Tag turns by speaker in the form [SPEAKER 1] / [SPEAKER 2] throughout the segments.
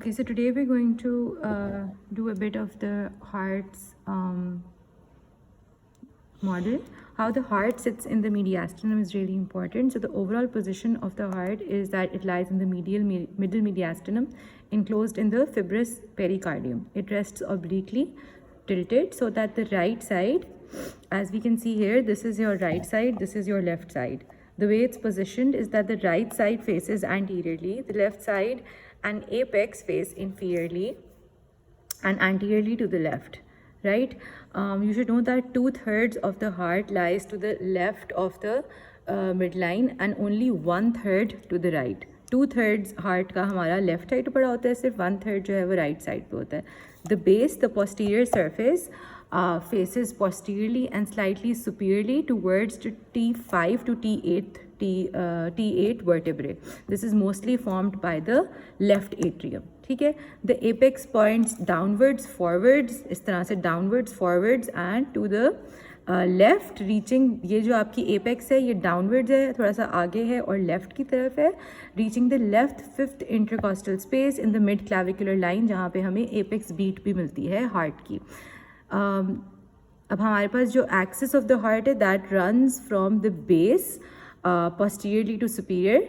[SPEAKER 1] Okay, so today we're going to do a bit of the heart's model. How the heart sits in the mediastinum is really important. So the overall position of the heart is that it lies in the middle mediastinum, enclosed in the fibrous pericardium. It rests obliquely tilted so that the right side, as we can see here, this is your right side, this is your left side. The way it's positioned is that the right side faces anteriorly, the left side and apex face inferiorly and anteriorly to the left, right? You should know that 2/3 of the heart lies to the left of the midline and only 1/3 to the right. 2/3 heart का हमारा left side पे पड़ा होता है, सिर्फ 1/3 जो है वो राइट साइड पे होता है. The base, the posterior surface faces posteriorly and slightly superiorly towards to T5 to T8 vertebrae. This is mostly formed by the left atrium. ठीक है. The apex points downwards, forwards, इस तरह से downwards, forwards and to the left reaching. ये जो आपकी apex है ये डाउनवर्ड्स है, थोड़ा सा आगे है और लेफ्ट की तरफ है, reaching the left 5th intercostal space in the mid clavicular line, जहाँ पे हमें एपेक्स बीट भी मिलती है हार्ट की. अब हमारे पास जो एक्सिस ऑफ द हार्ट है that runs from the base posteriorly to superior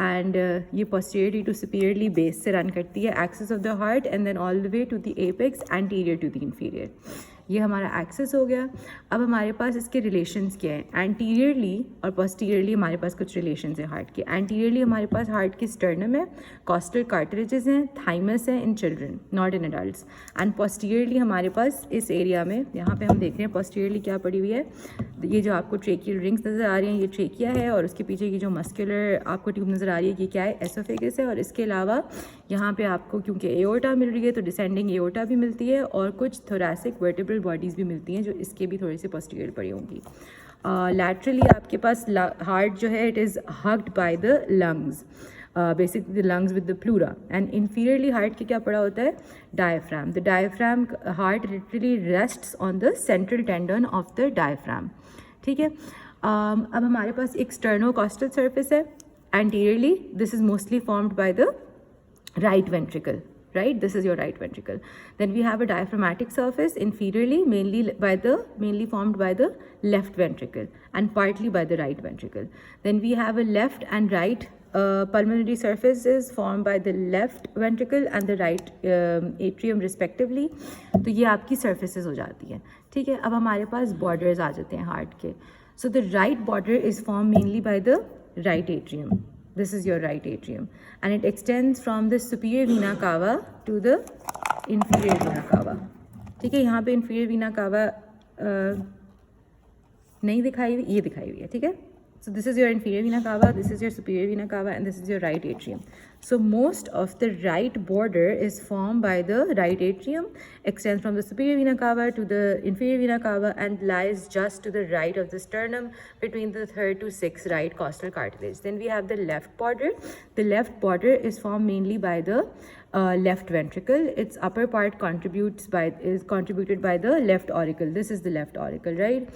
[SPEAKER 1] and ये posteriorly to superiorly base से रन करती है axis of the heart and then all the way to the apex anterior to the inferior. ये हमारा access हो गया. अब हमारे पास इसके रिलेशंस क्या हैं. एंटीरियरली और पोस्टीरियरली हमारे पास कुछ रिलेशंस हैं हार्ट के. एंटीरियरली हमारे पास हार्ट की स्टर्नम है, कॉस्टल कार्टिलेजेस हैं, थाइमस है in children, not in adults. And posteriorly हमारे पास इस एरिया में, यहाँ पे हम देख रहे हैं पोस्टीरियरली क्या पड़ी हुई है. ये जो आपको ट्रेकियल रिंग्स नज़र आ रही हैं ये ट्रेकिया है, और उसके पीछे की जो मस्कुलर आपको ट्यूब नज़र आ रही है ये क्या है, एसोफेगस है. और इसके अलावा यहाँ पे आपको क्योंकि एओर्टा मिल रही है तो डिसेंडिंग एओर्टा भी मिलती है और कुछ थोरैसिक वर्टिब्रल बॉडीज़ भी मिलती हैं जो इसके भी थोड़ी सी पोस्टीरियर पड़ी होंगी. लैटरली आपके पास हार्ट जो है it is hugged by the lungs, basically the lungs with the pleura. And inferiorly heart के क्या पड़ा होता है, diaphragm. The diaphragm, heart literally rests on the central tendon of the diaphragm. ठीक है. अब हमारे पास एक sternocostal surface है. Anteriorly this is mostly formed by the right ventricle, right? This is your right ventricle. Then we have a diaphragmatic surface inferiorly, mainly formed by the left ventricle and partly by the right ventricle. Then we have a left and right pulmonary surfaces formed by the left ventricle and the right atrium respectively. तो ये आपकी surfaces हो जाती हैं. ठीक है. अब हमारे पास borders आ जाते हैं heart के. So the right border is formed mainly by the right atrium. This is your right atrium and it extends from the superior vena cava to the inferior vena cava. ठीक है. यहाँ पे inferior vena cava नहीं दिखाई हुई, ये दिखाई हुई है. ठीक है. So this is your inferior vena cava, this is your superior vena cava and this is your right atrium. So most of the right border is formed by the right atrium, extends from the superior vena cava to the inferior vena cava and lies just to the right of the sternum between the 3rd to 6th right costal cartilage. Then we have the left border. The left border is formed mainly by the left ventricle. Its upper part is contributed by the left auricle. This is the left auricle, right?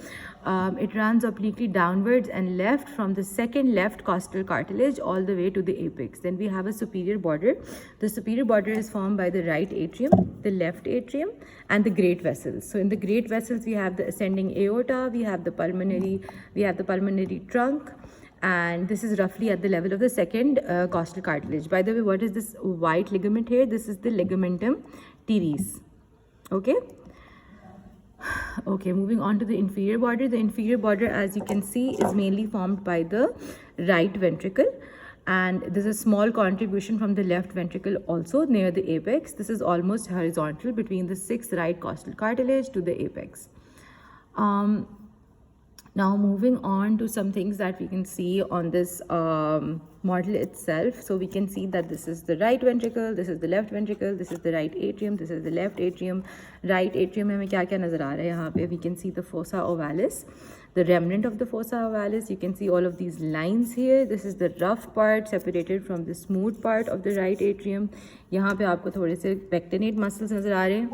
[SPEAKER 1] It runs obliquely downwards and left from the second left costal cartilage all the way to the apex. Then we have a superior border. The superior border is formed by the right atrium, the left atrium and the great vessels. So in the great vessels we have the ascending aorta, we have the pulmonary trunk, and this is roughly at the level of the second costal cartilage. By the way, what is this white ligament here? This is the ligamentum teres. Okay, moving on to the inferior border. The inferior border, as you can see, is mainly formed by the right ventricle, and there's a small contribution from the left ventricle also near the apex. This is almost horizontal between the 6th right costal cartilage to the apex. Now moving on to some things that we can see on this model itself. So we can see that this is the right ventricle, this is the left ventricle, this is the right atrium, this is the left atrium. Right atrium में हमें क्या क्या नज़र आ रहा है यहाँ पे? We can see the fossa ovalis, the remnant of the fossa ovalis. You can see all of these lines here. This is the rough part separated from the smooth part of the right atrium. यहाँ पे आपको थोड़े से pectinate muscles नज़र आ रहे हैं.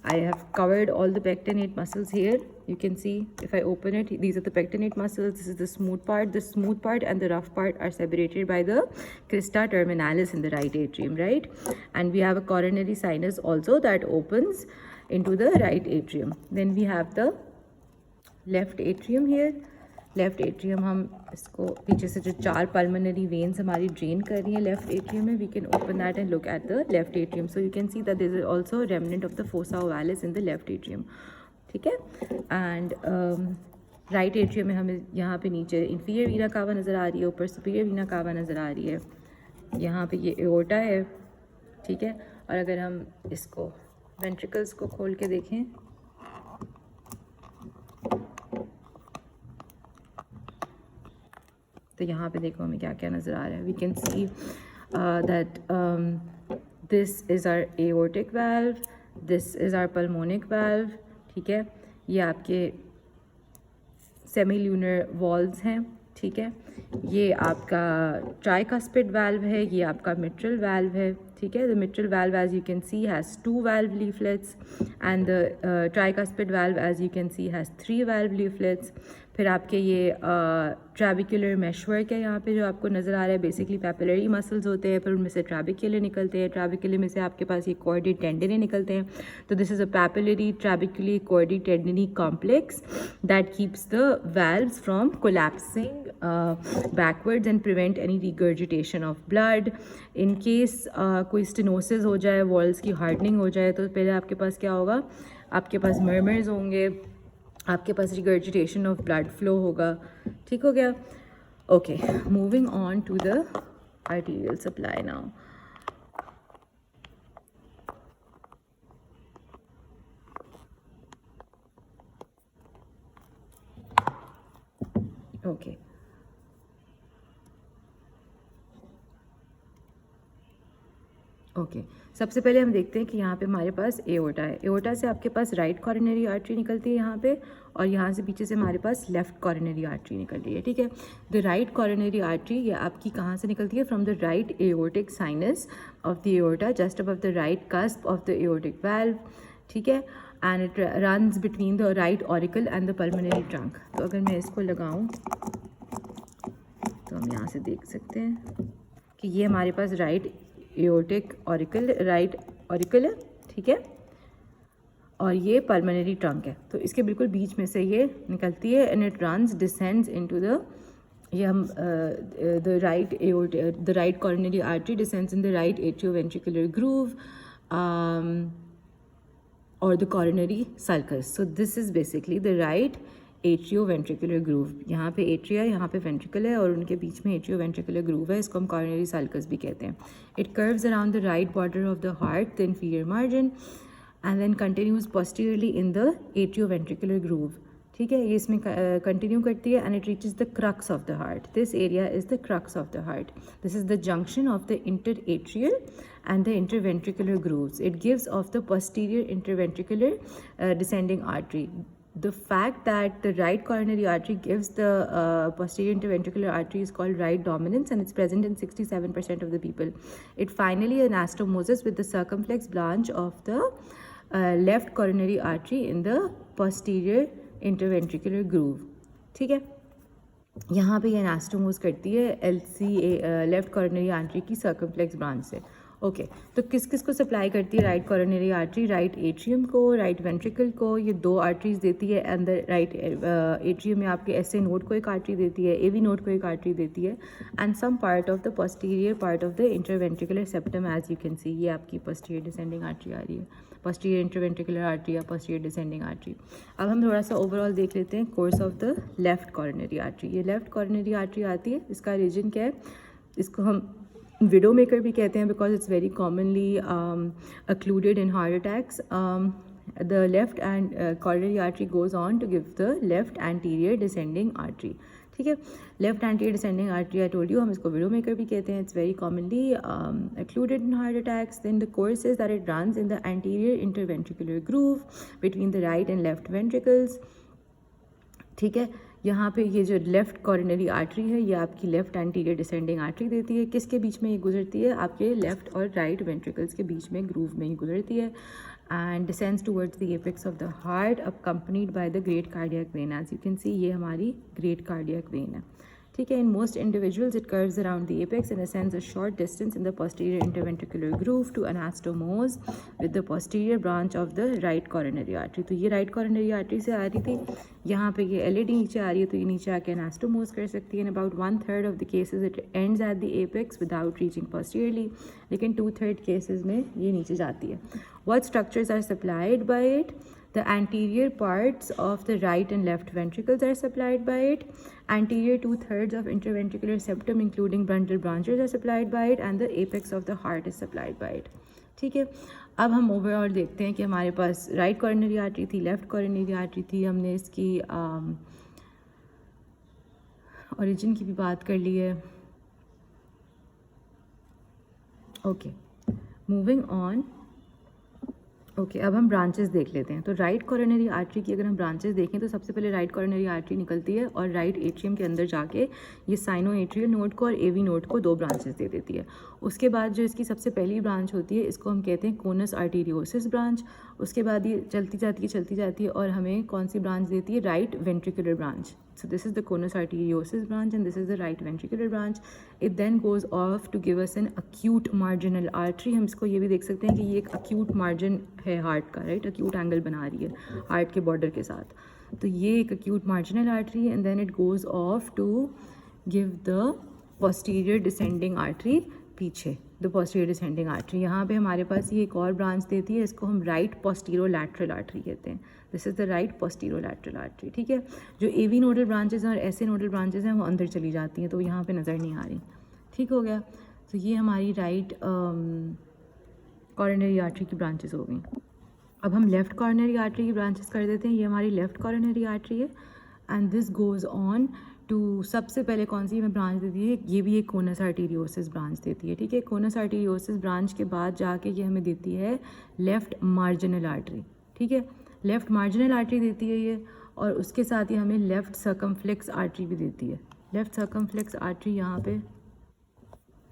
[SPEAKER 1] I have covered all the pectinate muscles here. You can see if I open it, these are the pectinate muscles. This is the smooth part. The smooth part and the rough part are separated by the crista terminalis in the right atrium, right? And we have a coronary sinus also that opens into the right atrium. Then we have the left atrium here. Left atrium हम इसको पीछे से जो 4 pulmonary veins हमारी drain कर रही हैं left atrium में, we can open that and look at the left atrium. So you can see that there is also remnant of the fossa ovalis in the left atrium. ठीक है. And right atrium में हमें यहाँ पे नीचे inferior vena कावा नज़र आ रही है, ऊपर सुपीरियर वीना कावा नज़र आ रही है. यहाँ पे ये एओर्टा है. ठीक है. और अगर हम इसको वेंट्रिकल्स को खोल के देखें तो यहाँ पे देखो हमें क्या क्या नज़र आ रहा है. We can see that this is our aortic valve, this is our pulmonic valve. ठीक है. ये आपके सेमील्यूनर वॉल्व्स हैं. ठीक है. ये आपका ट्राइकास्पिड वाल्व है, ये आपका मिट्रल वाल्व है. ठीक है. The mitral valve as you can see has 2 valve leaflets and the tricuspid valve as you can see has 3 valve leaflets. फिर आपके ये ट्रैबिक्युलर मेशवर्क है यहाँ पे जो आपको नज़र आ रहा है. बेसिकली पैपिलरी मसल्स होते हैं, फिर उनमें से ट्रैबिक्युलर निकलते हैं. ट्रैबिक्युलर में से आपके पास ये कॉर्डी टेंडनी निकलते हैं. तो this is a papillary trabeculae chordae tendineae complex that keeps the valves from collapsing backwards and prevent any regurgitation of blood. In case कोई स्टेनोसिस हो जाए, वॉल्व्स की हार्डनिंग हो जाए, तो पहले आपके पास क्या होगा, आपके पास मर्मर्स होंगे, आपके पास रिगर्जिटेशन ऑफ ब्लड फ्लो होगा. ठीक हो गया. Okay, moving on to the arterial supply now. Okay. Okay. सबसे पहले हम देखते हैं कि यहाँ पे हमारे पास एओर्टा है. एओर्टा से आपके पास राइट कॉरोनरी आर्टरी निकलती है यहाँ पे, और यहाँ से पीछे से हमारे पास लेफ्ट कॉरोनरी आर्टरी निकल रही है. ठीक है. द राइट कॉरोनरी आर्टरी ये आपकी कहाँ से निकलती है, from the right aortic sinus of the aorta just above the right cusp of the aortic valve. ठीक है. And it runs between the right auricle and the pulmonary trunk. तो अगर मैं इसको लगाऊँ तो हम यहाँ से देख सकते हैं कि ये हमारे पास right aortic auricle, right auricle है. ठीक है. और ये पल्मोनरी ट्रंक है. तो इसके बिल्कुल बीच में से ये निकलती है and it runs descends into the, ये हम the right coronary artery descends in the right atrioventricular groove और the coronary sulcus. So this is basically the right atrioventricular groove. यहाँ पे एट्रिया, यहाँ पे वेंट्रिकल है और उनके बीच में एट्रियोवेंट्रिकुलर ग्रूव है. इसको हम कॉरोनरी सल्कस भी कहते हैं. It curves around the right border of the heart, the inferior margin, and then continues posteriorly in the atrioventricular groove. ठीक है. ये इसमें कंटिन्यू करती है and it reaches the crux of the heart. This area is the crux of the heart. This is the junction of the inter atrial and the interventricular grooves. It gives off the posterior interventricular descending artery. The fact that the right coronary artery gives the posterior interventricular artery is called right dominance, and it's present in 67% of the people. It finally anastomoses with the circumflex branch of the left coronary artery in the posterior interventricular groove. ठीक है. यहाँ पे ये anastomoses करती है left coronary artery की circumflex branch से. Okay. तो किस किस को सप्लाई करती है right coronary artery? Right atrium को, राइट वेंट्रिकल को. ये 2 आर्टरीज देती है. अंदर राइट एट्रियम में आपके एसए नोड को एक आर्टरी देती है, एवी नोड को एक आर्टरी देती है, and some part of the posterior part of the interventricular septum. As you can see ये आपकी पोस्टीरियर डिसेंडिंग आर्टरी आ रही है, पोस्टीरियर इंटरवेंट्रिकुलर आर्टरी या पोस्टीरियर डिसेंडिंग आर्टरी. अब हम थोड़ा सा ओवरऑल देख लेते हैं course of the left coronary artery. ये लेफ्ट कॉरोनरी आर्टरी आती है. इसका रीजन क्या है? इसको हम विडो मेकर भी कहते हैं because it's very commonly occluded in heart attacks. The left and coronary artery goes on to give the left anterior descending artery. ठीक है. Left anterior descending artery, I told you, हम इसको widow maker भी कहते हैं. It's very commonly occluded in heart attacks. Then the course is that it runs in the anterior interventricular groove between the right and left ventricles. ठीक है. यहाँ पे ये जो लेफ्ट कॉरोनरी आर्टरी है ये आपकी लेफ्ट एंटीरियर डिसेंडिंग आर्टरी देती है. किसके बीच में ये गुजरती है? आपके लेफ्ट और राइट वेंट्रिकल्स के बीच में, ग्रूव में ही गुजरती है. and descends towards the apex of the heart accompanied by the great cardiac vein. As you can see, ये हमारी great cardiac vein है. ठीक है, in most individuals it curves around the apex and ascends a short distance in the posterior interventricular groove to anastomose with the posterior branch of the right coronary artery. तो ये right coronary artery से आ रही थी, यहाँ पे ये LAD नीचे आ रही है, तो ये नीचे आके anastomose कर सकती है. In about 1/3 of the cases it ends at the apex without reaching posteriorly, लेकिन 2/3 cases में ये नीचे जाती है. What structures are supplied by it? The anterior parts of the right and left ventricles are supplied by it. Anterior 2/3 of interventricular septum including bundle branches are supplied by it, and the apex of the heart is supplied by it. ठीक है, अब हम overall देखते हैं कि हमारे पास right coronary artery थी, लेफ्ट कॉर्नरी आर्टरी थी, हमने इसकी ओरिजिन की भी बात कर ली है. Okay, moving on. ओके, अब हम ब्रांचेस देख लेते हैं. तो राइट कॉरोनरी आर्टरी की अगर हम ब्रांचेस देखें तो सबसे पहले राइट कॉरोनरी आर्टरी निकलती है और राइट एट्रियम के अंदर जाके ये साइनो एट्रियल नोड को और एवी नोड को 2 ब्रांचेस दे देती है. उसके बाद जो इसकी सबसे पहली ब्रांच होती है इसको हम कहते हैं कोनस आर्टीरियोसिस ब्रांच. उसके बाद ये चलती जाती है और हमें कौन सी ब्रांच देती है? Right ventricular branch. So this is the conus arteriosus branch and this is the right ventricular branch. It then goes off to give us an acute marginal artery. हम इसको ये भी देख सकते हैं कि ये एक acute margin है हार्ट का, राइट, acute angle बना रही है हार्ट के बॉर्डर के साथ. तो ये एक acute marginal artery and then it goes off to give the posterior descending artery पीछे, द posterior descending artery. यहाँ पे हमारे पास ये एक और ब्रांच देती है, इसको हम right posterolateral artery कहते हैं. This is the right posterolateral artery. ठीक है, जो एवी नोडल ब्रांचेज हैं और ऐसे नोडल ब्रांचेज हैं वो अंदर चली जाती हैं, तो यहाँ पे नज़र नहीं आ रही. ठीक हो गया. तो ये हमारी राइट कॉर्नरी आर्टरी की ब्रांचेस हो गई. अब हम लेफ़्ट कॉर्नरी आर्टरी की ब्रांचेस कर देते हैं. ये हमारी लेफ़्ट कॉर्नरी आर्टरी है and this goes on to, सबसे पहले कौन सी हमें ब्रांच देती है? ये भी एक कोनस आर्टीरियोसिस ब्रांच देती है. ठीक है, कोनस आर्टीरियोसिस ब्रांच के बाद जाके ये हमें देती है लेफ़्ट मार्जिनल आर्टरी. ठीक है, लेफ़्ट मार्जिनल आर्टरी देती है ये, और उसके साथ ही हमें लेफ़्ट सर्कमफ्लेक्स आर्टरी भी देती है. लेफ़्ट सर्कमफ्लेक्स आर्टरी यहाँ पे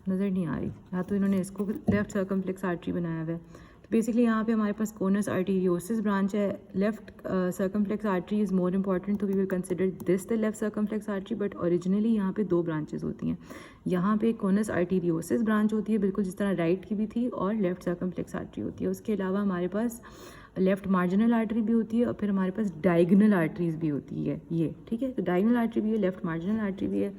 [SPEAKER 1] नज़र नहीं आ रही, या तो इन्होंने इसको लेफ़्ट सर्कमफ्लेक्स आर्टरी बनाया हुआ है. तो बेसिकली यहाँ पे हमारे पास कोनस आर्टीरियोसिस ब्रांच है. Left circumflex artery is more important, तो we will consider this the left circumflex artery. But originally यहाँ पे 2 ब्रांचेस होती हैं. यहाँ पे कोनस आर्टीरियोसिस ब्रांच होती है, बिल्कुल जिस तरह राइट की भी थी, और लेफ़्ट सर्कमफ्लेक्स आर्टरी होती है. उसके अलावा हमारे पास लेफ़्ट मार्जिनल आर्टरी भी होती है और फिर हमारे पास डायगोनल आर्टरीज भी होती है ये. ठीक है, तो डायगोनल आर्टरी भी है, लेफ़्ट मार्जिनल आर्टरी भी है,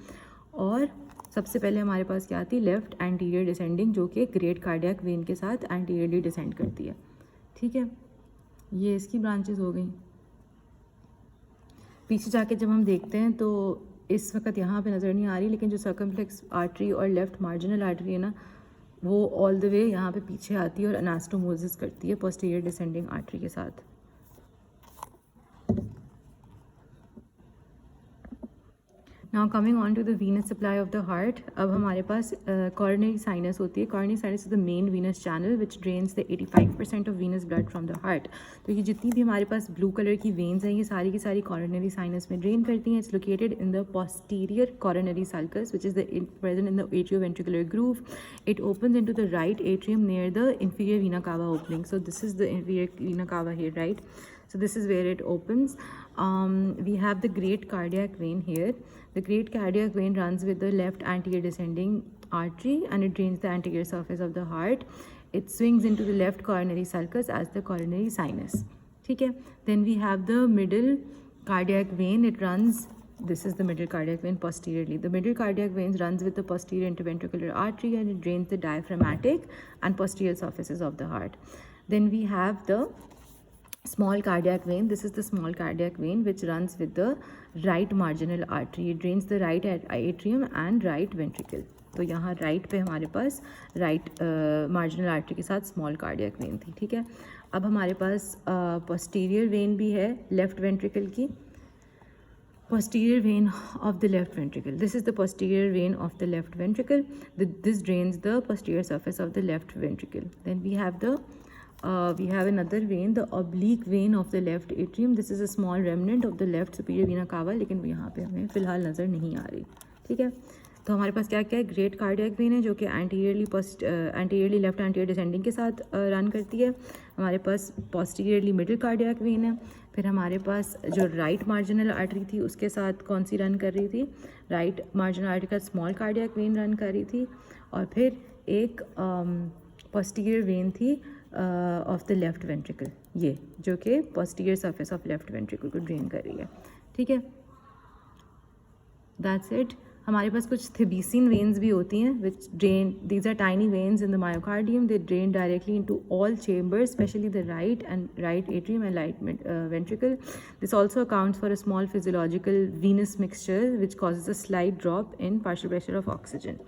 [SPEAKER 1] और सबसे पहले हमारे पास क्या आती है? लेफ़्ट एंटीरियर डिसेंडिंग, जो कि ग्रेट कार्डियक वेन के साथ एंटीरियरली डिसेंड करती है. ठीक है, ये इसकी ब्रांचेस हो गई. पीछे जाके जब हम देखते हैं तो इस वक्त यहाँ पे नज़र नहीं आ रही, लेकिन जो सर्कमफ्लेक्स आर्टरी और लेफ़्ट मार्जिनल आर्टरी है ना, वो ऑल द वे यहाँ पे पीछे आती है और अनास्टोमोसिस करती है पोस्टीरियर डिसेंडिंग आर्टरी के साथ. Now coming on to the venous supply of the heart. अब हमारे पास कॉर्नरी साइनस होती है. Coronary sinus is the main venous channel which drains the 85% of venous blood from the heart. तो ये जितनी भी हमारे पास ब्लू कलर की वेन्स हैं, ये सारी की सारी कॉर्नरी साइनस में ड्रेन करती हैं. It's located in the posterior coronary sulcus which is the present in the atrioventricular groove. It opens into the right atrium near the inferior vena cava opening. So this is the inferior vena cava here, right? So this is where it opens. We have the great cardiac vein here. The great cardiac vein runs with the left anterior descending artery and it drains the anterior surface of the heart. It swings into the left coronary sulcus as the coronary sinus. ठीक है, then we have the middle cardiac vein. It runs, this is the middle cardiac vein posteriorly. The middle cardiac vein runs with the posterior interventricular artery and it drains the diaphragmatic and posterior surfaces of the heart. Then we have the small cardiac vein. This is the small cardiac vein which runs with the right marginal artery. It drains the right atrium and right ventricle. तो यहाँ right पे हमारे पास right marginal artery के साथ small cardiac vein थी. ठीक है, अब हमारे पास पोस्टीरियर वेन भी है लेफ्ट वेंट्रिकल की. Posterior vein of the left ventricle. This is the posterior vein of the left ventricle. This drains the posterior surface of the left ventricle. Then we have another vein, the oblique vein of the left atrium. This is a small remnant of the left superior vena cava, लेकिन वो यहाँ पे हमें फ़िलहाल नज़र नहीं आ रही. ठीक है, तो हमारे पास क्या क्या है, ग्रेट कार्डियक वेन है जो कि एंटीरियरली लेफ्ट एंटीरियर डिसेंडिंग के साथ रन करती है। हमारे पास पोस्टीरियरली मिडिल कार्डियक वेन है। फिर हमारे पास जो राइट मार्जिनल आर्टरी थी उसके साथ कौन सी रन कर रही थी, राइट मार्जिनल आर्टरी का स्मॉल कार्डियक वेन रन कर रही थी। और फिर एक पोस्टीरियर वेन थी ऑफ द लेफ्ट वेंट्रिकल, ये जो कि posterior surface of left ventricle को ड्रेन कर रही है। ठीक है, दैट्स इट। हमारे पास कुछ थिबीसिन वेन्स भी होती हैं which drain, these are tiny veins in the myocardium, they drain directly into all chambers, specially the right atrium and right ventricle. This also accounts for a small physiological venous mixture which causes a slight drop in partial pressure of oxygen.